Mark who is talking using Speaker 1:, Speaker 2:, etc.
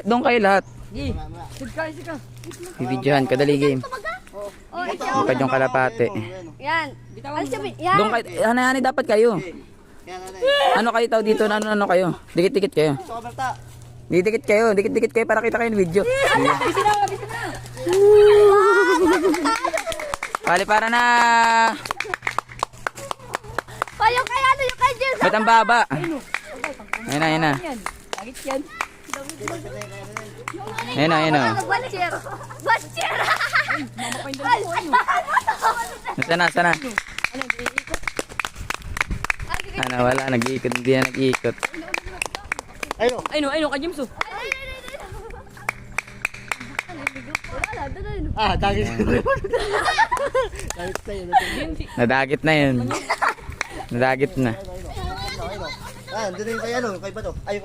Speaker 1: Doon kayo lahat.
Speaker 2: Sige.
Speaker 1: Bibidyohan, kadali game.
Speaker 2: Oh,
Speaker 1: Kapag yung kalapate.
Speaker 2: yan. Ano sabi? Yan.
Speaker 1: Doon kayo, hanay dapat kayo. Ano kayo tao dito? Ano kayo? Dikit-dikit kayo. Dikit-dikit kayo para kita kayo ng video.
Speaker 2: Bisa na.
Speaker 1: Bali para na.
Speaker 2: Yung kay ano, yung kay James.
Speaker 1: Ba't ang baba? Ayun na.
Speaker 2: Agit yan.
Speaker 1: Ayun na.
Speaker 2: Batcher.
Speaker 1: Sana. Ano, wala. Nag-iikot. Hindi na nag-iikot.
Speaker 3: Ayun, kay James.
Speaker 4: Dagis.
Speaker 1: Nadagit na yun. Nadagit na.
Speaker 4: Doon yung kay ano, kay Bato.